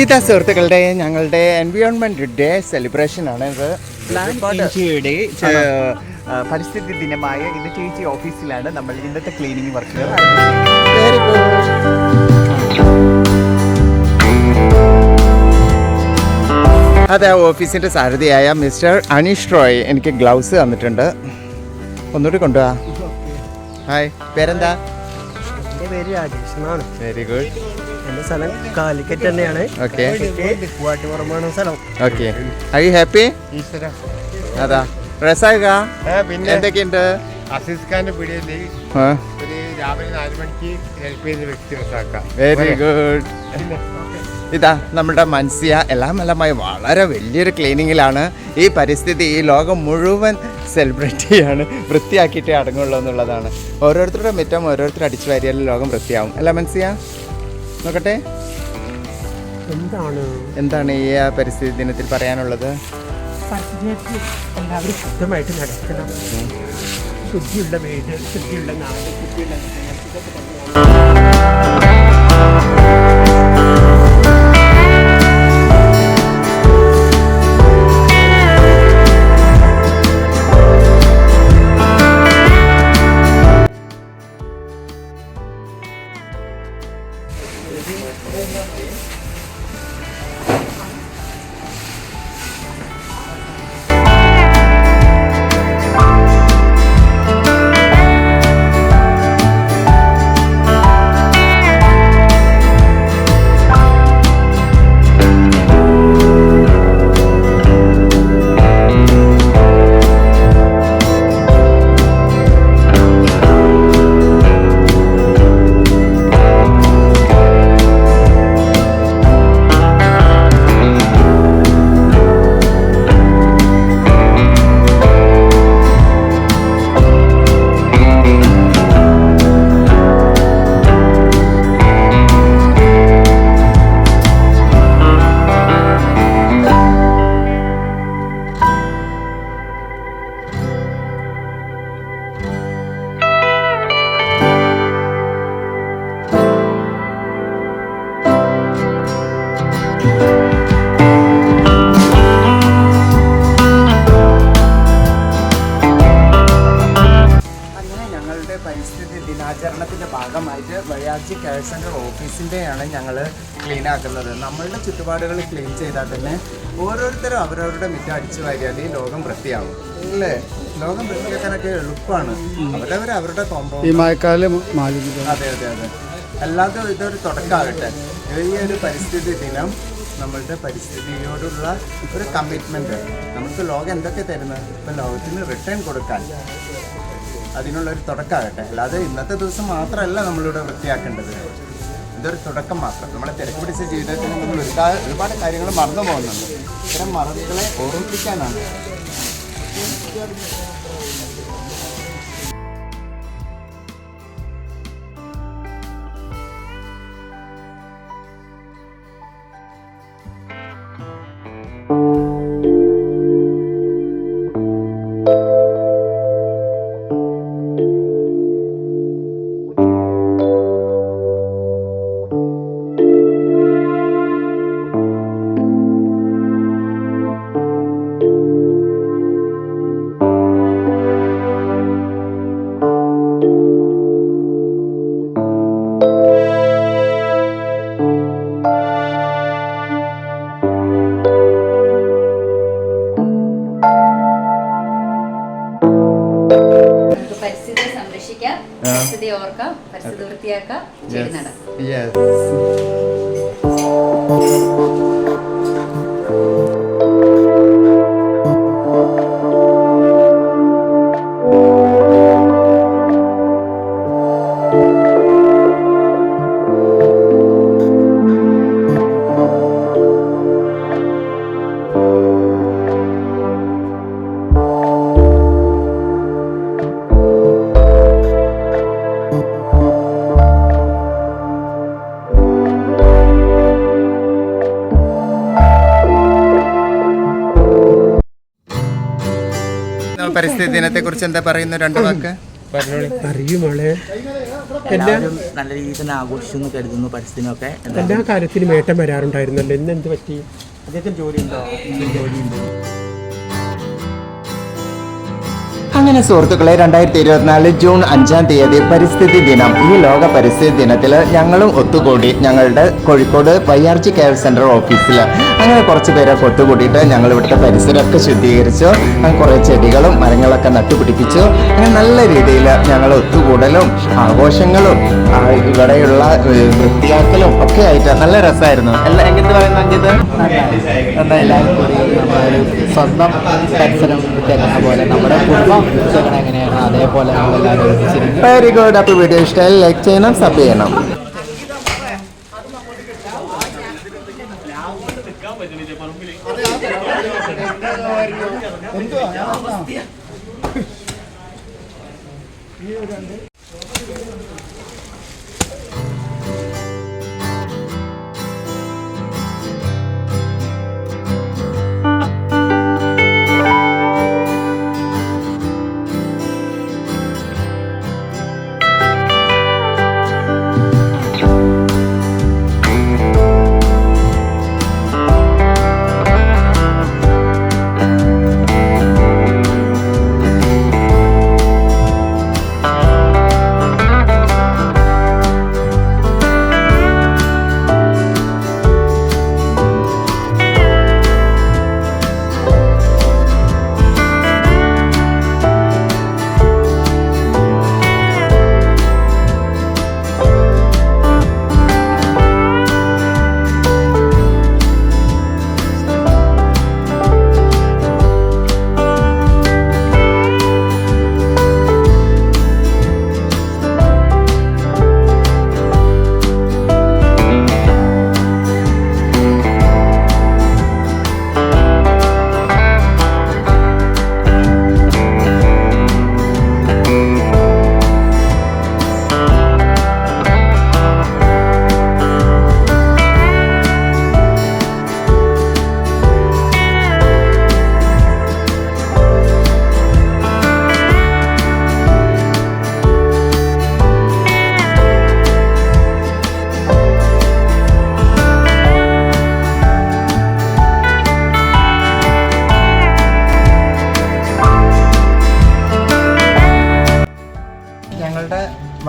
ഇതാ സുഹൃത്തുക്കളുടെ ഞങ്ങളുടെ എൻവയോൺമെൻറ്റ് ഡേ സെലിബ്രേഷനാണ് ഇത്. ചേച്ചിയുടെ പരിസ്ഥിതി ദിനമായ ഇന്ന് ചേച്ചി ഓഫീസിലാണ് നമ്മൾ ഇന്നത്തെ ക്ലീനിങ് വർക്കുകൾ വെരി ഗുഡ്. അതെ, ഓഫീസിൻ്റെ സാരഥിയായ മിസ്റ്റർ അനീഷ് റോയ് എനിക്ക് ഗ്ലൗസ് തന്നിട്ടുണ്ട്. ഒന്നുകൂടി കൊണ്ടുപോവാ. ഹായ്, പേരെന്താ? എൻ്റെ പേര് രാജേഷ് എന്നാണ്. Very good. എൻ്റെ സ്ഥലം കാലിക്കറ്റ് തന്നെയാണ്. ഓക്കെ, വാട്ടുപുറമാണ് സ്ഥലം. ഓക്കെ. I you happy? അതാ റസാക പിന്നെ എന്തൊക്കെയുണ്ട്? അസീസ് ഖാന്റെ പീടികയിൽ ഒരു രാവിലെ 4 മണിക്ക് ഹെൽപ്പ് ചെയ്ത വ്യക്തി റസാക്ക. Very good. ഇതാ നമ്മുടെ മൻസിയ എല്ലാമെല്ലാമായി വളരെ വലിയൊരു ക്ലീനിങ്ങിലാണ്. ഈ പരിസ്ഥിതി ഈ ലോകം മുഴുവൻ സെലിബ്രേറ്റ് ചെയ്യാണ്, വൃത്തിയാക്കിയിട്ടേ അടങ്ങുള്ളൂ എന്നുള്ളതാണ്. ഓരോരുത്തരുടെ മുറ്റം ഓരോരുത്തർ അടിച്ചു വാരിയാലും ലോകം വൃത്തിയാവും അല്ല മൻസിയ? നോക്കട്ടെ, എന്താണ് ഈ പരിസ്ഥിതി ദിനത്തിൽ പറയാനുള്ളത്? എല്ലാവരും ശുദ്ധമായിട്ട് നടക്കണം. ശുദ്ധിയുള്ള വീട്, ശുദ്ധിയുള്ള നാട്, ശുദ്ധിയുള്ള പരിസ്ഥിതി ദിനാചരണത്തിൻ്റെ ഭാഗമായിട്ട് വഴിയാച്ചി കെയർ സെൻ്റർ ഓഫീസിൻ്റെയാണ് ഞങ്ങൾ ക്ലീൻ ആക്കുന്നത്. നമ്മളുടെ ചുറ്റുപാടുകൾ ക്ലീൻ ചെയ്താൽ തന്നെ ഓരോരുത്തരും അവരവരുടെ മുറ്റം അടിച്ചു വാരിയാൽ ഈ ലോകം വൃത്തിയാവും അല്ലേ? ലോകം വൃത്തിയാക്കാനൊക്കെ എളുപ്പമാണ്. അവരവരുടെ കോമ്പൗണ്ട് ഈ മഴക്കാലം. അതെ അതെ അതെ. അല്ലാതെ ഇതൊരു തുടക്കമാകട്ടെ. ഈ ഒരു പരിസ്ഥിതി ദിനം നമ്മളുടെ പരിസ്ഥിതിയോടുള്ള ഒരു കമ്മിറ്റ്മെൻറ്റ്. നമുക്ക് ലോകം എന്തൊക്കെ തരുന്നത്, ഇപ്പം ലോകത്തിന് റിട്ടേൺ കൊടുക്കാൻ അതിനുള്ളൊരു തുടക്കമാകട്ടെ. അല്ലാതെ ഇന്നത്തെ ദിവസം മാത്രമല്ല നമ്മളിവിടെ വൃത്തിയാക്കേണ്ടത്. ഇതൊരു തുടക്കം മാത്രം. നമ്മുടെ തിരക്ക് പിടിച്ച ജീവിതത്തിൽ നമ്മൾ ഒരുപാട് കാര്യങ്ങൾ മറന്നു പോകുന്നുണ്ട്. ഇത്തരം മറവികളെ ഓർമ്മിപ്പിക്കാനാണ്. പരിസ്ഥിതിയെ സംരക്ഷിക്കാം, പരിസ്ഥിതി ഓർക്കാം, പരിസ്ഥിതി വൃത്തിയാക്കാം. പരിസ്ഥിതി ദിനത്തെ കുറിച്ച് എന്താ പറയുന്ന രണ്ട് വാക്ക്? പറഞ്ഞോളി. അറിയും മോളെ, എല്ലാവരും നല്ല രീതിയിൽ തന്നെ ആഘോഷിച്ചു എന്ന് കരുതുന്നു. പരിസ്ഥിതിനൊക്കെ എല്ലാ കാര്യത്തിനും ഏട്ടം വരാറുണ്ടായിരുന്നല്ലോ, ഇന്ന് എന്ത് പറ്റി? അദ്ദേഹത്തിന് ജോലിയുണ്ടോ? ജോലിയുണ്ട്. അങ്ങനെ സുഹൃത്തുക്കളെ, 2024 ജൂൺ 5-ാം തീയതി പരിസ്ഥിതി ദിനം. ഈ ലോക പരിസ്ഥിതി ദിനത്തിൽ ഞങ്ങളും ഒത്തുകൂടി ഞങ്ങളുടെ കോഴിക്കോട് YRG കെയർ സെൻറ്റർ ഓഫീസിൽ. അങ്ങനെ കുറച്ച് പേരൊക്കെ ഒത്തുകൂടിയിട്ട് ഞങ്ങൾ ഇവിടുത്തെ പരിസരമൊക്കെ ശുദ്ധീകരിച്ചു. കുറേ ചെടികളും മരങ്ങളൊക്കെ നട്ടുപിടിപ്പിച്ചു. അങ്ങനെ നല്ല രീതിയിൽ ഞങ്ങൾ ഒത്തുകൂടലും ആഘോഷങ്ങളും ഇവിടെയുള്ള വൃത്തിയാക്കലും ഒക്കെ ആയിട്ട് നല്ല രസമായിരുന്നു. എല്ലാം എങ്ങനെ പറയുന്നു അഞ്ചത്? എല്ലാവരും കൂടി നമ്മളൊരു സ്വന്തം പരിസരം വൃത്തിയാക്കുന്ന പോലെ നമ്മുടെ കുടുംബം വൃത്തിയാക്കണം എങ്ങനെയാണ് അതേപോലെ നമ്മളെല്ലാവരും ഒരുമിച്ചിരിക്കും. Very good. അപ്പോൾ വീഡിയോ ഇഷ്ടമായി ലൈക്ക് ചെയ്യണം, സബ് ചെയ്യണം.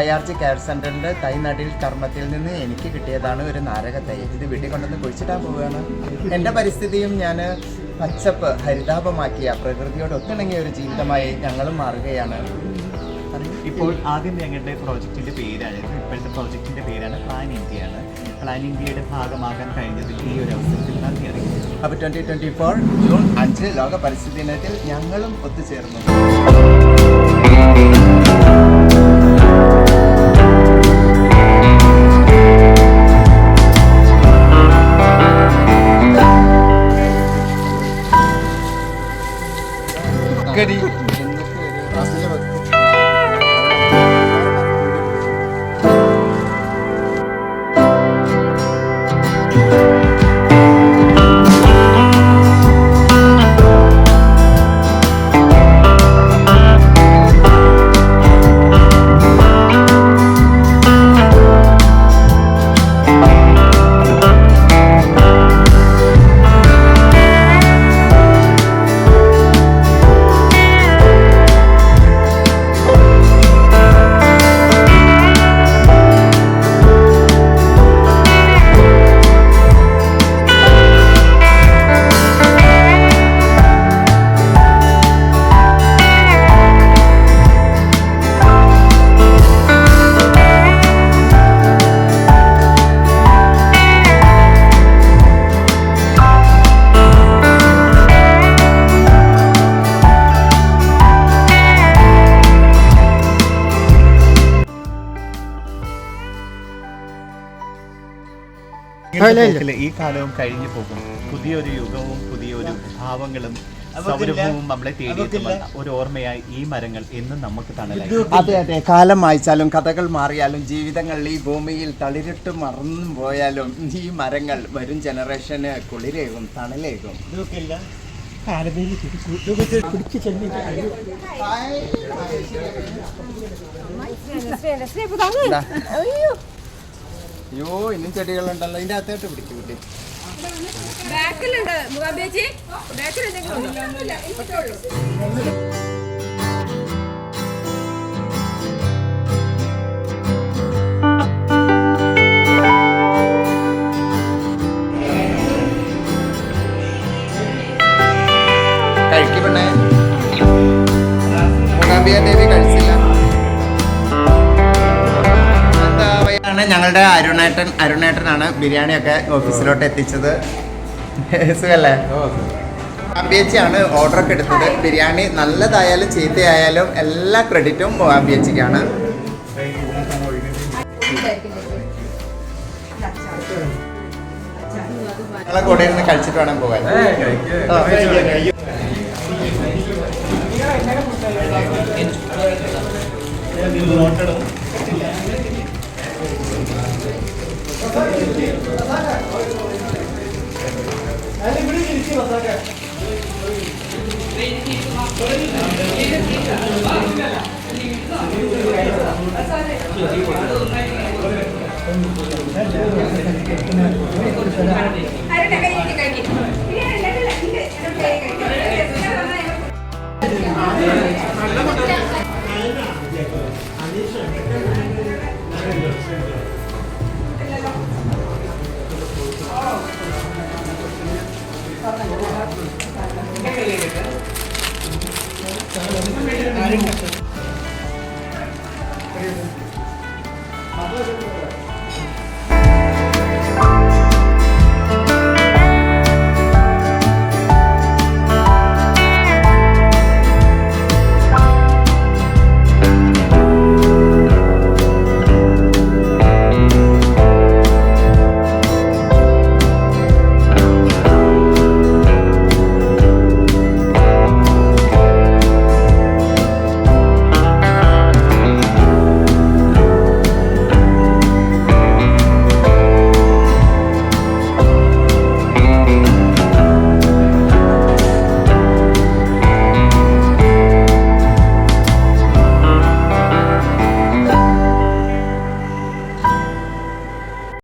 YRG കെയർ സെൻ്ററിൻ്റെ തൈനടിൽ കർമ്മത്തിൽ നിന്ന് എനിക്ക് കിട്ടിയതാണ് ഒരു നാരക തൈ. ഇത് വീട്ടിൽ കൊണ്ടുവന്ന് കുഴിച്ചിട്ടാൻ പോവുകയാണ്. എൻ്റെ പരിസ്ഥിതിയും ഞാൻ പച്ചപ്പ് ഹരിതാപമാക്കിയ പ്രകൃതിയോട് ഒത്തിണങ്ങിയ ഒരു ജീവിതമായി ഞങ്ങളും മാറുകയാണ്. ഇപ്പോൾ ആദ്യം ഞങ്ങളുടെ പ്രോജക്റ്റിൻ്റെ പേരാണ്, ഇപ്പോഴത്തെ പ്രോജക്റ്റിൻ്റെ പേരാണ് പ്ലാൻ ഇന്ത്യയാണ്. പ്ലാൻ ഇന്ത്യയുടെ ഭാഗമാകാൻ കഴിഞ്ഞതിൽ ഈ ഒരു അവസരത്തിൽ നന്ദി അറിയിക്കുന്നു. അപ്പോൾ 2024 ജൂൺ 5 ലോക പരിസ്ഥിതി ദിനത്തിൽ ഞങ്ങളും ഒത്തുചേർന്നു. ഈ കാലവും കഴിഞ്ഞു പോകും. പുതിയൊരു യുഗവും പുതിയൊരു ഭാവങ്ങളും സൗരഭവും നമ്മളെ തേടിയെത്തുമെന്ന ഒരു ഓർമ്മയായി ഈ മരങ്ങൾ എന്നും നമുക്ക് തണലായി. അതെ അതെ, കാലം മായ്ച്ചാലും കഥകൾ മാറിയാലും ജീവിതങ്ങൾ ഈ ഭൂമിയിൽ തളിരിട്ട് മറന്നു പോയാലും ഈ മരങ്ങൾ വരും ജനറേഷന് കുളിരേകും, തണലേകും. കാലമേലി പിടിച്ച് ചെല്ലിട്ട് കഴിയും. അയ്യോ ഇനിയും ചെടികളുണ്ടല്ലോ, ഇതിന്റെ അകത്തോട്ട് പിടിക്കും കുട്ടി. ബാക്കിലുണ്ട് മുഖാബേച്ചി, ബാക്കിൽ എന്തെങ്കിലും കഴിക്കണേ. മൂകാംബിക ദേവി കഴിച്ചില്ല. ആണ് ഞങ്ങളുടെ അരുണേട്ടനാണ് ബിരിയാണിയൊക്കെ ഓഫീസിലോട്ട് എത്തിച്ചത്. സുഖല്ലേ? മൂകാംബിയച്ചിയാണ് ഓർഡറൊക്കെ എടുത്തത്. ബിരിയാണി നല്ലതായാലും ചീത്തയായാലും എല്ലാ ക്രെഡിറ്റും മൂകാംബിയച്ചിക്കാണ്. ഞങ്ങളെ കൂടെ ഇരുന്ന് കഴിച്ചിട്ട് വേണം പോകാൻ. കഴിക്കും.